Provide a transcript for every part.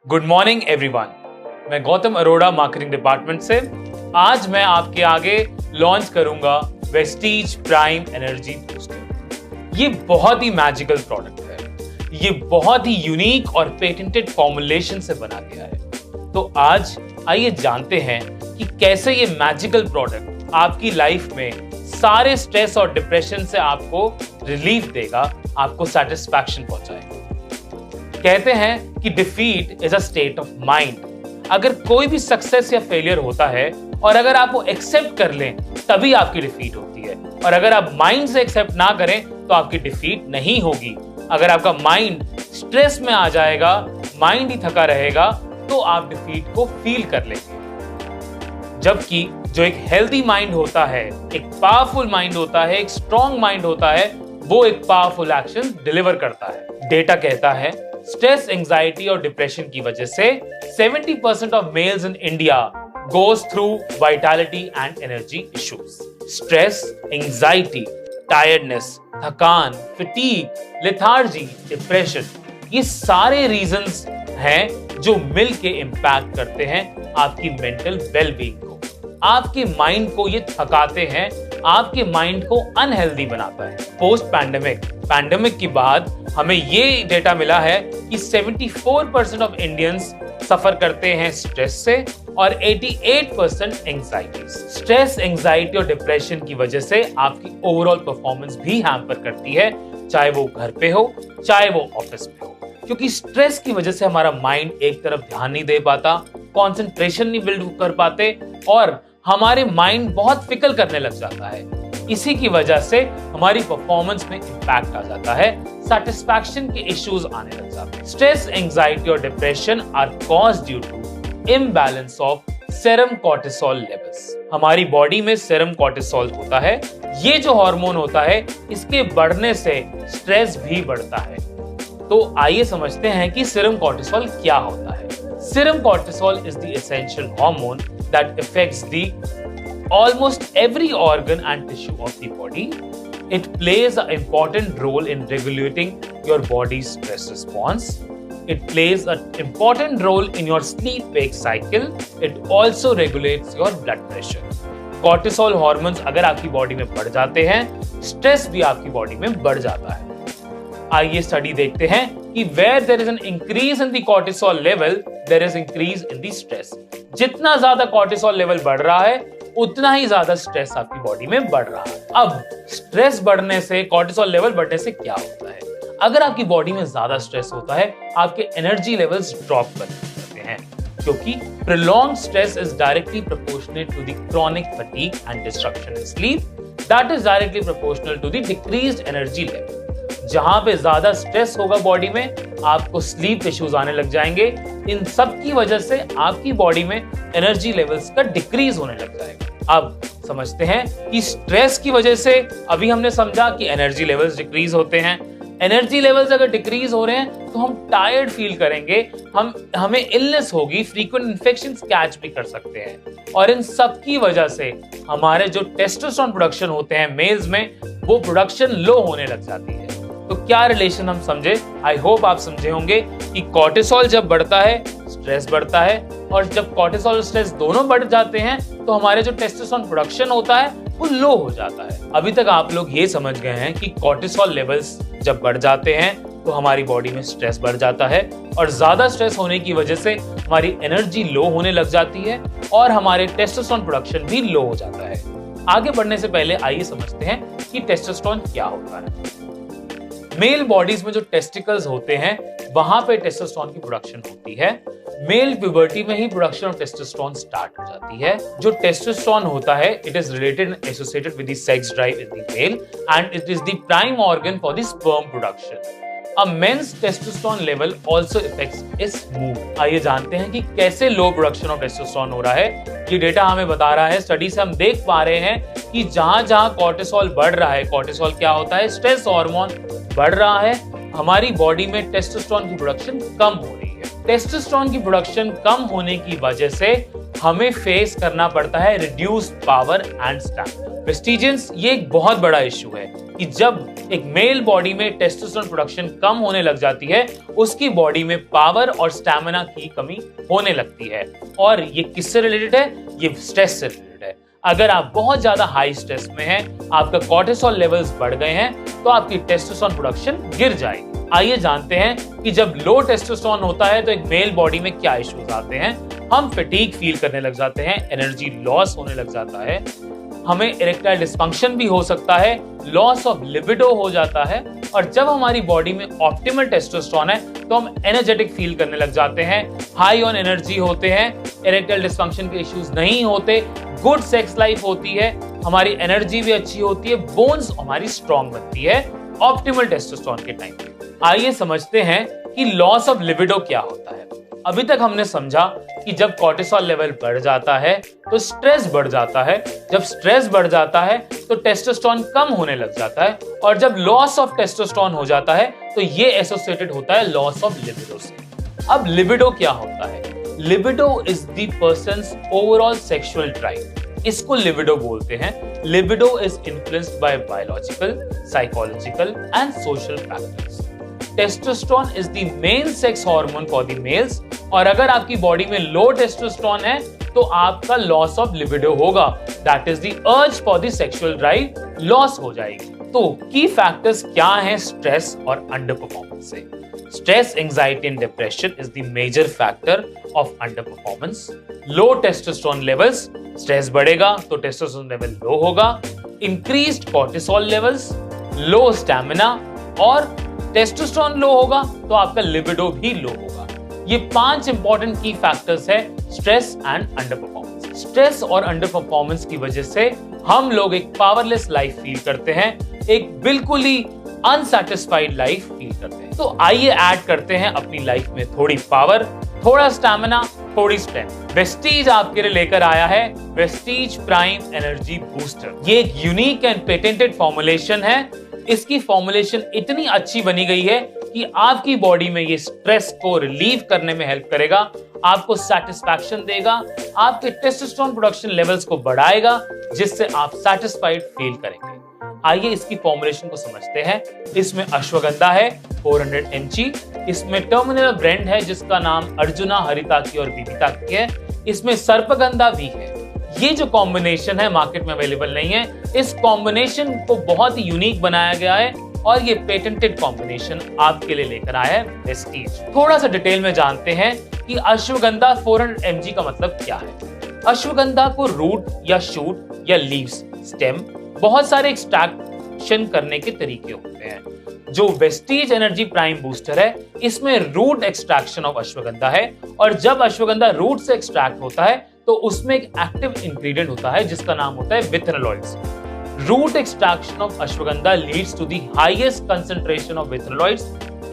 Good morning everyone. मैं Gautam Arora marketing department से आज मैं आपके आगे लॉन्च करूंगा वेस्टीज प्राइम एनर्जी बूस्टर। ये बहुत ही मैजिकल प्रोडक्ट है। ये बहुत ही यूनिक और पेटेंटेड फॉर्मुलेशन से बना गया है। तो आज आइए जानते हैं कि कैसे ये मैजिकल प्रोडक्ट आपकी लाइफ में सारे स्ट्रेस और डिप्रेशन से आपको रिलीफ देगा, आपको सेटिस्फैक्शन पहुंचाएगा। कहते हैं कि defeat is a state of mind. अगर कोई भी सक्सेस या फेलियर होता है और अगर आप वो एक्सेप्ट कर लें तभी आपकी डिफीट होती है, और अगर आप माइंड से एक्सेप्ट ना करें तो आपकी डिफीट नहीं होगी। अगर आपका माइंड स्ट्रेस में आ जाएगा, माइंड ही थका रहेगा, तो आप डिफीट को फील कर लेंगे। जबकि जो एक हेल्दी माइंड होता है, एक पावरफुल माइंड होता है, एक स्ट्रॉन्ग माइंड होता है, वो एक पावरफुल एक्शन डिलीवर करता है। डेटा कहता है स्ट्रेस, एंजाइटी और डिप्रेशन की वजह से 70% of males in India goes through vitality and energy issues. Stress, anxiety, tiredness, थकान, फटीग, लेथार्जी, डिप्रेशन, ये सारे रीजंस हैं जो मिलके इंपैक्ट करते हैं आपकी मेंटल वेलबींग को। आपके माइंड को ये थकाते हैं, आपके माइंड को अनहेल्दी बनाता है। पोस्ट पैंडेमिक के बाद हमें ये डेटा मिला है कि 74% ऑफ इंडियंस सफर करते हैं स्ट्रेस से और 88% एंजाइटी। स्ट्रेस, एंजाइटी और डिप्रेशन की वजह से आपकी ओवरऑल परफॉर्मेंस भी हैम्पर करती है, चाहे वो घर पे हो, चाहे वो ऑफिस में हो। क्योंकि स्ट्रेस की वजह से हमारा माइंड एक तरफ ध्यान नहीं दे पाता, कंसंट्रेशन नहीं बिल्ड कर पाते और हमारे माइंड बहुत फिकल करने लग जाता है। इसी की वजह से हमारी परफॉर्मेंस में इंपैक्ट आ जाता है, सेटिस्फैक्शन के इश्यूज आने लग जाते हैं। स्ट्रेस, एंजाइटी और depression are caused due to imbalance of serum cortisol levels. हमारी बॉडी में सेरम कोर्टिसोल होता है। ये जो हार्मोन होता है, इसके बढ़ने से स्ट्रेस भी बढ़ता है। तो आइए समझते हैं कि सेरम कोर्टिसोल क्या होता है। Serum cortisol is the essential hormone that affects the almost every organ and tissue of the body. It plays an important role in regulating your body's stress response. It plays an important role in your sleep-wake cycle. It also regulates your blood pressure. Cortisol hormones अगर आपकी body में बढ़ जाते हैं, stress भी आपकी body में बढ़ जाता है। आइए स्टडी देखते हैं कि where there is an increase in the cortisol level, there is increase in the stress. जितना ज्यादा cortisol level बढ़ रहा है, उतना ही ज्यादा स्ट्रेस आपकी बॉडी में बढ़ रहा है। अब स्ट्रेस बढ़ने से, cortisol level बढ़ने से क्या होता है? अगर आपकी बॉडी में ज्यादा स्ट्रेस होता है, आपके एनर्जी लेवल्स ड्रॉप करते हैं, क्योंकि prolonged stress is directly proportional to the chronic fatigue and disruption in sleep. That is directly proportional to the decreased energy level. जहां पे ज्यादा स्ट्रेस होगा बॉडी में, आपको स्लीप इश्यूज आने लग जाएंगे। इन सब की वजह से आपकी बॉडी में एनर्जी लेवल्स का डिक्रीज होने लग जाएगा। अब समझते हैं कि स्ट्रेस की वजह से अभी हमने समझा कि एनर्जी लेवल्स डिक्रीज होते हैं। एनर्जी लेवल्स अगर डिक्रीज हो रहे हैं तो हम टायर्ड फील करेंगे, हमें इलनेस होगी, फ्रीक्वेंट इन्फेक्शंस कैच भी कर सकते हैं। और इन सब की वजह से हमारे जो टेस्टोस्टेरोन प्रोडक्शन होते हैं मेल्स में, वो प्रोडक्शन लो होने लग जाती है। तो क्या रिलेशन हम समझे? आई होप आप समझे होंगे कि कॉर्टिसोल जब बढ़ता है, स्ट्रेस बढ़ता है, और जब कॉर्टिसोल और स्ट्रेस दोनों बढ़ जाते हैं तो हमारे जो टेस्टोस्टेरोन प्रोडक्शन होता है वो लो हो जाता है। अभी तक आप लोग ये समझ गए हैं कि कॉर्टिसोल लेवल्स जब बढ़ जाते हैं तो हमारी बॉडी में स्ट्रेस बढ़ जाता है, और ज्यादा स्ट्रेस होने की वजह से हमारी एनर्जी लो होने लग जाती है और हमारे टेस्टोस्टेरोन प्रोडक्शन भी लो हो जाता है। आगे बढ़ने से पहले आइए समझते हैं कि टेस्टोस्टेरोन क्या होता है। मेल बॉडीज में जो टेस्टिकल्स होते हैं, वहां पे टेस्टोस्टेरोन की प्रोडक्शन होती है। मेल प्यूबर्टी में ही प्रोडक्शन ऑफ टेस्टोस्टेरोन स्टार्ट हो जाती है। जो टेस्टोस्टेरोन होता है, it is related and associated with the sex drive in the male and it is the prime organ for the sperm production. A men's testosterone level also affects his mood. आइए जानते हैं कि कैसे लो production of testosterone हो रहा है। ये data हमें बता रहा है, स्टडी से हम देख पा रहे हैं कि जहां जहां कॉर्टिसोल बढ़ रहा है, कॉर्टिसोल क्या होता है, स्ट्रेस हार्मोन बढ़ रहा है, हमारी बॉडी में टेस्टोस्टेरोन की प्रोडक्शन कम हो रही है। टेस्टोस्टेरोन की प्रोडक्शन कम होने की वजह से हमें फेस करना पड़ता है रिड्यूस्ड पावर एंड स्टैमिना। वेस्टिजेंस ये एक बहुत बड़ा इश्यू है। कि जब एक मेल बॉडी में टेस्टोस्टेरोन प्रोडक्शन कम होने लग जाती है, उसकी बॉडी में पावर और स्टैमिना की कमी होने लगती है। और ये किससे रिलेटेड है? ये स्ट्रेस से रिलेटेड है। अगर आप बहुत ज्यादा हाई स्ट्रेस में हैं, आपका कॉर्टिसोल लेवल्स बढ़ गए हैं, तो आपकी टेस्टोस्टेरोन प्रोडक्शन गिर जाएगी। आइए जानते हैं कि जब लो टेस्टोस्टेरोन होता है तो एक मेल बॉडी में क्या इश्यूज आते हैं। हम फटीग फील करने लग जाते हैं, एनर्जी लॉस होने लग जाता है, हमें इरेक्टाइल डिस्फंक्शन भी हो सकता है, लॉस ऑफ लिबिडो हो जाता है। और जब हमारी बॉडी में ऑप्टिमल टेस्टोस्टेरोन है तो हम एनर्जेटिक फील करने लग जाते हैं, हाई ऑन एनर्जी होते हैं, इरेक्टाइल डिस्फंक्शन के इश्यूज नहीं होते, गुड सेक्स लाइफ होती है, हमारी एनर्जी भी अच्छी होती है, बोन्स हमारी स्ट्रांग बनती है ऑप्टिमल टेस्टोस्टेरोन के टाइम पे। आइए समझते हैं कि लॉस ऑफ लिबिडो क्या होता है। अभी तक हमने समझा कि जब कॉर्टिसोल लेवल बढ़ जाता है तो स्ट्रेस बढ़ जाता है, जब स्ट्रेस बढ़ जाता है तो टेस्टोस्टेरोन कम होने लग जाता है, और जब लॉस ऑफ टेस्टोस्टेरोन हो जाता है तो ये एसोसिएटेड होता है लॉस ऑफ लिबिडो से। अब लिबिडो क्या होता है? Libido is the persons overall sexual drive, इसको लिबिडो बोलते हैं। Libido is influenced by biological, psychological and social factors. Testosterone is the main sex hormone for the mails, और अगर आपकी बॉडी में लो टेस्टोस्टेरोन है तो आपका लॉस ऑफ लिबिडो होगा, that is the urge for the sexual drive loss हो जाएगी। तो की फैक्टर्स क्या हैं स्ट्रेस और अंडर परफॉर्मेंस से? Stress, anxiety and depression is the major factor of under performance. Low testosterone levels, stress बढ़ेगा तो टेस्टोस्टेरोन लेवल लो होगा, increased cortisol levels, low stamina, और टेस्टोस्टेरोन लो होगा तो आपका लिबिडो भी लो होगा। ये 5 इंपॉर्टेंट की फैक्टर्स है stress and under performance. Stress और अंडर परफॉर्मेंस की वजह से हम लोग एक पावरलेस लाइफ फील करते हैं, एक बिल्कुल ही अनसैटिस्फाइड लाइफ फील करते हैं। तो आइए ऐड करते हैं अपनी लाइफ में थोड़ी पावर, थोड़ा स्टैमिना, थोड़ी स्ट्रेंथ। वेस्टीज आपके लिए लेकर आया है वेस्टीज प्राइम एनर्जी बूस्टर। ये एक यूनिक एंड पेटेंटेड फॉर्मुलेशन है। इसकी फॉर्मुलेशन इतनी अच्छी बनी गई है कि आपकी बॉडी में ये स्ट्रेस को रिलीव करने में हेल्प करेगा, आपको सेटिस्फैक्शन देगा, आपके टेस्टोस्टेरोन प्रोडक्शन लेवल्स को बढ़ाएगा, जिससे आप सेटिस्फाइड फील करेंगे। आइए इसकी फॉर्मुलेशन को समझते हैं। इसमें अश्वगंधा है 400 mg, इसमें टर्मिनल ब्रांड है जिसका नाम अर्जुना, हरिताकी और बीबीताकी है, इसमें सर्पगंधा भी है। ये जो कॉम्बिनेशन है मार्केट में अवेलेबल नहीं है, इस कॉम्बिनेशन को बहुत ही यूनिक बनाया गया है और ये पेटेंटेड कॉम्बिनेशन आपके लिए लेकर आया है वेस्टीज। थोड़ा सा डिटेल में जानते हैं कि अश्वगंधा 400 mg का मतलब क्या है। अश्वगंधा को रूट या शूट या लीव्स, स्टेम, बहुत सारे एक्सट्रैक्शन करने के तरीके होते हैं। जो वेस्टीज एनर्जी प्राइम बूस्टर है, इसमें रूट एक्सट्रैक्शन ऑफ अश्वगंधा है, और जब अश्वगंधा रूट से एक्सट्रैक्ट होता है तो उसमें एक एक्टिव इंग्रेडिएंट होता है जिसका नाम होता है withanolides. Root extraction of ashwagandha leads to the highest concentration of withanolides,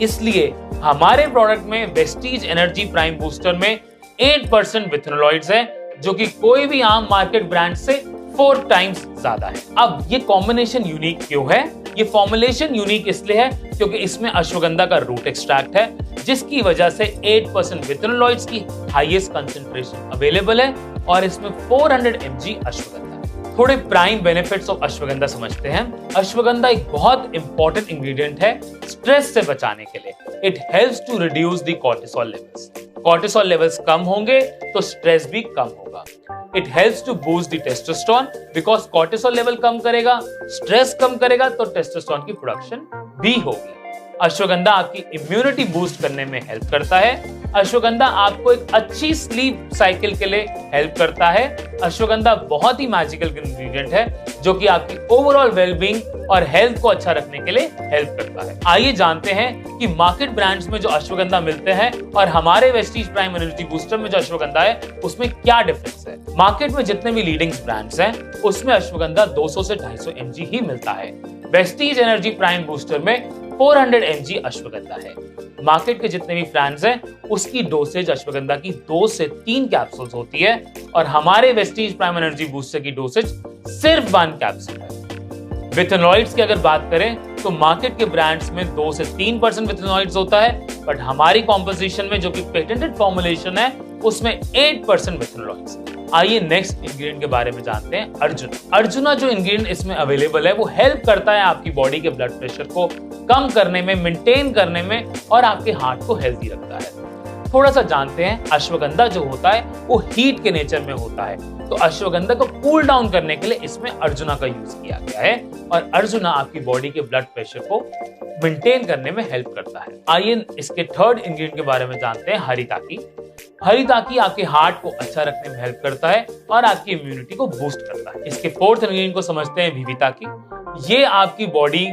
इसलिए हमारे प्रोडक्ट में वेस्टीज एनर्जी प्राइम बूस्टर में 8% विथेनोलॉइड्स है, जो कि कोई भी आम मार्केट ब्रांड से 4 टाइम्स ज्यादा है। अब ये कॉम्बिनेशन यूनिक क्यों है? ये फॉर्मुलेशन यूनिक इसलिए है क्योंकि इसमें अश्वगंधा का रूट एक्सट्रैक्ट है, जिसकी वजह से 8% विथेनोलॉइड्स की हाईएस्ट कंसंट्रेशन अवेलेबल है, और इसमें 400 mg अश्वगंधा है। थोड़े प्राइम बेनिफिट्स ऑफ अश्वगंधा समझते हैं। अश्वगंधा एक बहुत इंपॉर्टेंट इंग्रेडिएंट है स्ट्रेस से बचाने के लिए। It helps to reduce the cortisol levels. Cortisol levels कम होंगे तो स्ट्रेस भी कम होगा। It helps to boost the testosterone, because cortisol level कम करेगा, स्ट्रेस कम करेगा तो टेस्टोस्टेरोन की प्रोडक्शन भी होगी। अश्वगंधा आपकी इम्यूनिटी बूस्ट करने में हेल्प करता है। अश्वगंधा आपको एक अच्छी स्लीप साइकिल के लिए हेल्प करता है। अश्वगंधा बहुत ही मैजिकल इंग्रेडिएंट है जो कि आपकी ओवरऑल वेलबींग और हेल्थ को अच्छा रखने के लिए हेल्प करता है। आइए जानते हैं कि मार्केट ब्रांड्स में जो अश्वगंधा मिलते हैं और हमारे वेस्टीज प्राइम एनर्जी बूस्टर में जो अश्वगंधा है उसमें क्या डिफरेंस है। मार्केट में जितने भी लीडिंग ब्रांड्स हैं उसमें अश्वगंधा 200 से 250 mg ही मिलता है। वेस्टीज एनर्जी प्राइम बूस्टर में 400 mg अश्वगंधा है। मार्केट के जितने भी ब्रांड्स हैं उसकी डोसेज अश्वगंधा की 2 से 3 कैप्सूल्स होती है, और हमारे वेस्टीज प्राइम एनर्जी बूस्टर की डोसेज सिर्फ 1 कैप्सूल है। विथेनोलॉइड्स की अगर बात करें तो मार्केट के ब्रांड्स में 2 से 3% विथेनोलॉइड्स होता है, बट हमारी कॉम्पोजिशन में जो कि पेटेंटेड फॉर्मुलेशन है उसमें 8% विथेनोलॉइड्स। आइए नेक्स्ट इंग्रेडिएंट के बारे में जानते हैं, अर्जुना। अर्जुना जो इंग्रेडिएंट इसमें अवेलेबल है वो हेल्प करता है आपकी बॉडी के ब्लड प्रेशर को कम करने में, मेंटेन करने में और आपके हार्ट को हेल्दी रखता है। थोड़ा सा जानते हैं, अश्वगंधा जो होता है वो हीट के नेचर में होता है, तो अश्वगंधा को कूल डाउन करने के लिए इसमें अर्जुना का यूज किया गया है और अर्जुना आपकी बॉडी के ब्लड प्रेशर को मेंटेन करने में हेल्प करता है। आइए इसके थर्ड इंग्रेडिएंट के बारे में जानते हैं, हरिताकी। हरिताकी आपके हार्ट को अच्छा रखने में हेल्प करता है और आपकी इम्यूनिटी को बूस्ट करता है। इसके फोर्थ इंग्रेडिएंट को समझते हैं, विविताकी। ये आपकी बॉडी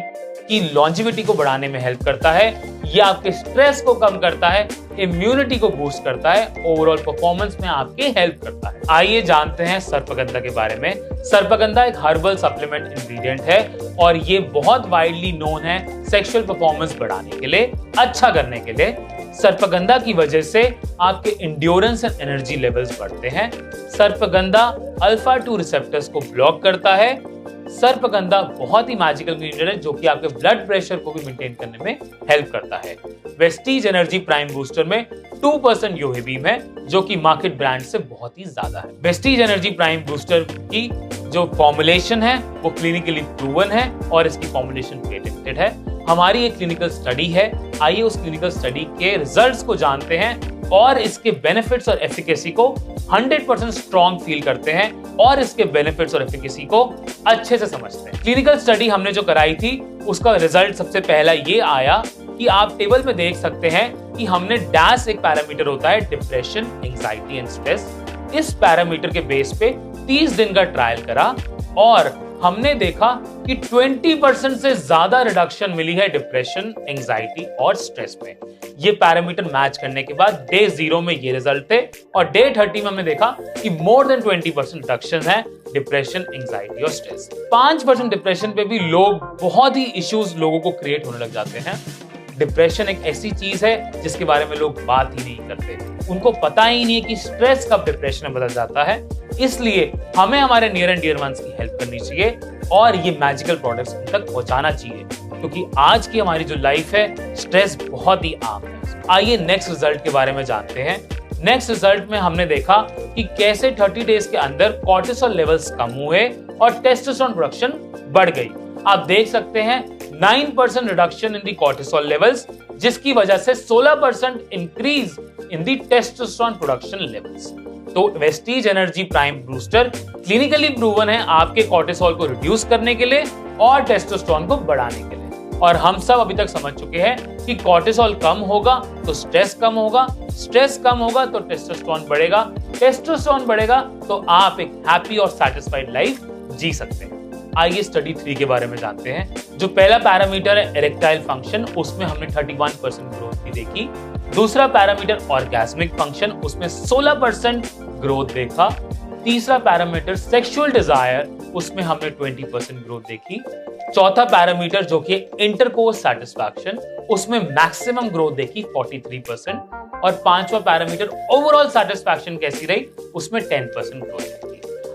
की लॉन्जिविटी को बढ़ाने में हेल्प करता है, ये आपके स्ट्रेस को कम करता है, इम्यूनिटी को बूस्ट करता है, ओवरऑल परफॉर्मेंस में आपकी हेल्प करता है। आइए जानते हैं सर्पगंधा के बारे में। सर्पगंधा एक हर्बल सप्लीमेंट इंग्रेडिएंट है और ये बहुत वाइडली नोन है सेक्सुअल परफॉर्मेंस बढ़ाने के लिए, अच्छा करने के लिए। सर्पगंधा की वजह से आपके इंड्योरेंस एंड एनर्जी लेवल्स बढ़ते हैं। सर्पगंधा अल्फा 2 रिसेप्टर्स को ब्लॉक करता है। सर्पगंधा बहुत ही मैजिकल इंग्रेडिएंट है जो कि आपके ब्लड प्रेशर को भी मेंटेन करने में हेल्प करता है। वेस्टीज एनर्जी प्राइम बूस्टर में 2% यूवी बीम है जो कि मार्केट ब्रांड से बहुत ही ज्यादा है। वेस्टीज एनर्जी प्राइम बूस्टर की जो फॉर्मुलेशन है वो क्लिनिकली प्रूवन है और इसकी फॉर्मुलेशन पेटेंटेड है। हमारी एक क्लिनिकल स्टडी है, आइए उस क्लिनिकल स्टडी के रिजल्ट्स को जानते हैं और इसके बेनिफिट्स और एफिकेसी को 100% स्ट्रॉन्ग फील करते हैं और इसके बेनिफिट्स और एफिकेसी को अच्छे से समझते हैं। क्लिनिकल स्टडी हमने जो कराई थी उसका रिजल्ट सबसे पहला ये आया कि आप टेबल में देख सकते हैं कि हमने डैश एक पैरामीटर होता है, डिप्रेशन, एंजाइटी एंड स्ट्रेस। इस पैरामीटर के बेस पे 30 दिन का ट्रायल करा और हमने देखा कि 20% से ज्यादा रिडक्शन मिली है डिप्रेशन, एंजाइटी और स्ट्रेस में। ये पैरामीटर मैच करने के बाद डे 0 में ये रिजल्ट थे और डे 30 में हमने देखा कि मोर देन 20% रिडक्शन है डिप्रेशन, एंजाइटी और स्ट्रेस। 5% डिप्रेशन पे भी लोग बहुत ही इश्यूज लोगों को क्रिएट होने लग जाते हैं। डिप्रेशन एक ऐसी चीज है जिसके बारे में लोग बात ही नहीं करते, उनको पता ही नहीं है कि स्ट्रेस कब डिप्रेशन में बदल जाता है। इसलिए हमें हमारे नियर एंड डियर वंस की हेल्प करनी चाहिए और ये मैजिकल प्रोडक्ट्स उन तक पहुंचाना चाहिए क्योंकि आज की हमारी जो लाइफ है स्ट्रेस बहुत ही आम है। आइए नेक्स्ट रिजल्ट के बारे में जानते हैं। नेक्स्ट रिजल्ट में हमने देखा कि कैसे 30 डेज के अंदर कॉर्टिसोल लेवल्स कम हुए और टेस्टोस्टेरोन प्रोडक्शन बढ़ गई। आप देख सकते हैं 9% reduction in the cortisol levels जिसकी वजह से 16% increase in the testosterone production levels. तो Vestige energy prime booster clinically proven है आपके कॉर्टिसोल को रिड्यूस करने के लिए और टेस्टोस्टेरोन को बढ़ाने के लिए। और हम सब अभी तक समझ चुके हैं कि कॉर्टिसोल कम होगा तो स्ट्रेस कम होगा, स्ट्रेस कम होगा तो टेस्टोस्टेरोन बढ़ेगा, टेस्टोस्टेरोन बढ़ेगा तो आप एक हैप्पी और सैटिस्फाइड लाइफ जी सकते हैं। आइए स्टडी 3 के बारे में जानते हैं। जो पहला पैरामीटर है इरेक्टाइल फंक्शन, उसमें हमने 31% ग्रोथ भी देखी। दूसरा पैरामीटर ऑर्गेस्मिक फंक्शन, उसमें 16% ग्रोथ देखा। तीसरा पैरामीटर सेक्सुअल डिजायर, उसमें हमने 20% ग्रोथ देखी। चौथा पैरामीटर जो कि इंटरकोर्स सैटिस्फैक्शन, उसमें मैक्सिमम ग्रोथ देखी 43%। और पांचवा पैरामीटर ओवरऑल सैटिस्फैक्शन कैसी रही, उसमें 10% ग्रोथ देखी।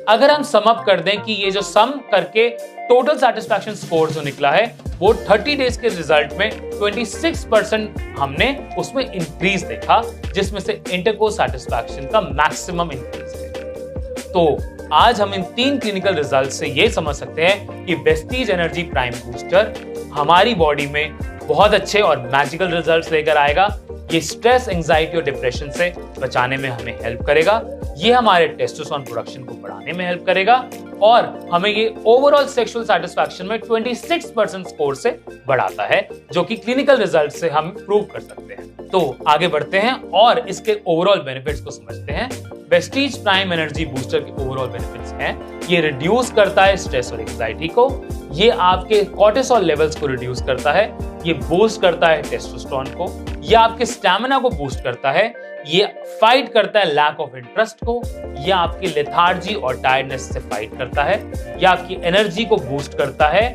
अगर हम सम अप कर दें कि ये जो सम करके टोटल सैटिस्फैक्शन स्कोर जो निकला है वो 30 डेज के रिजल्ट में 26% हमने उसमें इंक्रीज देखा जिसमें से इंटरकोर्स सैटिस्फैक्शन का मैक्सिमम इंक्रीज है। तो आज हम इन 3 क्लिनिकल रिजल्ट से ये समझ सकते हैं कि वेस्टीज एनर्जी प्राइम बूस्टर हमारी बॉडी में बहुत अच्छे और मैजिकल रिजल्ट्स लेकर आएगा। ये स्ट्रेस, एंजाइटी और डिप्रेशन से बचाने में हमें हेल्प करेगा, ये हमारे टेस्टोस्टेरोन प्रोडक्शन को बढ़ाने में हेल्प करेगा और हमें ये ओवरऑल सेक्सुअल सैटिस्फैक्शन में 26% स्कोर से बढ़ाता है जो कि क्लिनिकल रिजल्ट से हम प्रूव कर सकते हैं। तो आगे बढ़ते हैं और इसके ओवरऑल बेनिफिट्स को समझते हैं। वेस्टीज प्राइम एनर्जी बूस्टर के ओवरऑल बेनिफिट्स हैं, ये रिड्यूस करता है स्ट्रेस और एंजाइटी को, ये आपके कॉर्टिसोल लेवल्स को रिड्यूस करता है, ये बूस्ट करता है टेस्टोस्टेरोन को, ये आपके स्टैमिना को बूस्ट करता है, ये फाइट करता है लैक ऑफ इंटरेस्ट को, ये आपकी लेथार्जी और टायर्डनेस से फाइट करता है, ये आपकी एनर्जी को बूस्ट करता है,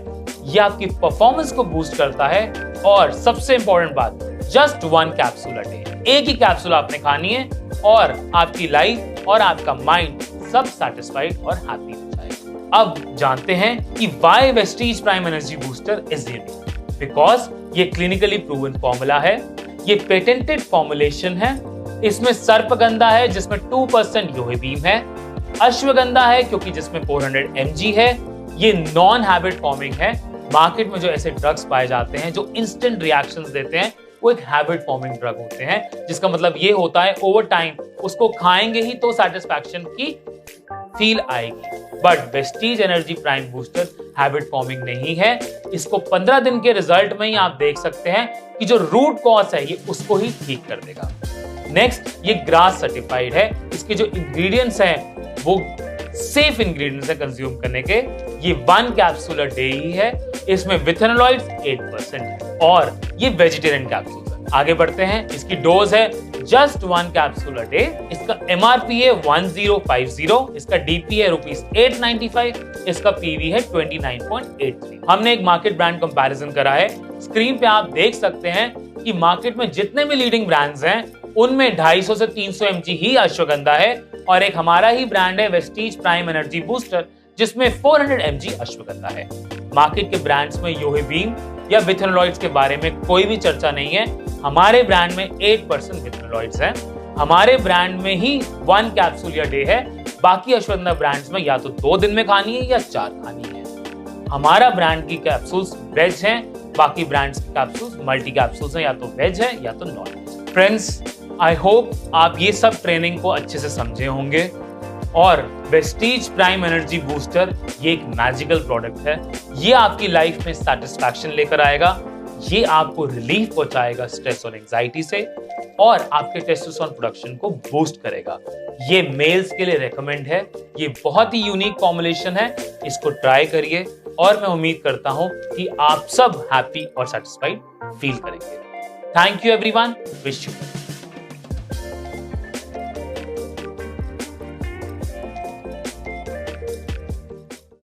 ये आपकी परफॉर्मेंस को बूस्ट करता है और सबसे इंपॉर्टेंट बात, जस्ट 1 कैप्सूल अ डे, एक ही कैप्सूल आपने खानी है और आपकी लाइफ और आपका माइंड सब सैटिस्फाइड और हैप्पी हो जाएगा। अब जानते हैं कि why Vestige prime energy booster is unique. Because ये क्लिनिकली प्रूवन फॉर्मूला है, ये पेटेंटेड फॉर्मुलेशन है, इसमें सर्पगंधा है जिसमें 2% यूवी बीम है, अश्वगंधा है क्योंकि जिसमें 400 mg है। ये नॉन हैबिट फॉर्मिंग है। मार्केट में जो ऐसे ड्रग्स पाए जाते हैं जो इंस्टेंट रिएक्शंस देते हैं, वो एक हैबिट फॉर्मिंग ड्रग होते हैं, जिसका मतलब ये होता है ओवर टाइम उसको खाएंगे ही तो सेटिस्फैक्शन की फील आएगी। But Vestige energy prime booster habit forming नहीं है। इसको 15 दिन के रिजल्ट में ही आप देख सकते हैं कि जो रूट कॉज है ये उसको ही ठीक कर देगा। नेक्स्ट, ये ग्रास सर्टिफाइड है। इसके जो इंग्रेडिएंट्स हैं वो सेफ इंग्रेडिएंट्स है कंज्यूम करने के। ये 1 कैप्सूल अ डे ही है। इसमें विथेनोलॉइड्स 8% है और ये वेजिटेरियन कैप्सूल है। आगे बढ़ते हैं। इसकी डोज है जस्ट 1 कैप्सूल अ डे। इसका एमआरपी है 1050। इसका डीपी है ₹895। इसका पीवी है 29.83। हमने एक मार्केट ब्रांड कंपैरिजन करा है। स्क्रीन पे आप देख सकते हैं कि मार्केट में जितने भी लीडिंग ब्रांड्स हैं उनमें 250 से 300 mg ही अश्वगंधा है और एक हमारा ही ब्रांड है वेस्टीज प्राइम एनर्जी बूस्टर जिसमें 400 mg अश्वगंधा है। मार्केट के ब्रांड्स में योहिबीम या विथेनोलॉइड्स के बारे में कोई भी चर्चा नहीं है। हमारे ब्रांड में 8% विथेनोलॉइड्स हैं। हमारे ब्रांड में ही 1 कैप्सूल या डे है। बाकी अश्वगंधा ब्रांड्स में या तो 2 दिन में खानी है या 4 खानी है। हमारा ब्रांड की कैप्सूल्स वेज हैं, बाकी ब्रांड्स की कैप्सूल्स मल्टी कैप्सूल्स हैं, या तो वेज है या तो non veg. Friends, I hope आप ये सब ट्रेनिंग को अच्छे से समझे होंगे और वेस्टीज प्राइम एनर्जी बूस्टर ये एक मैजिकल प्रोडक्ट है। ये आपकी लाइफ में सैटिस्फैक्शन लेकर आएगा। ये आपको रिलीफ पहुंचाएगा स्ट्रेस और एंजाइटी से और आपके टेस्टोस्टेरोन प्रोडक्शन को बूस्ट करेगा। ये मेल्स के लिए रेकमेंड है। ये बहुत ही यूनिक फॉर्मुलेशन है। इसको ट्राई करिए और मैं उम्मीद करता हूं कि आप सब हैप्पी और सेटिस्फाइड फील करेंगे। Thank you everyone. Wish you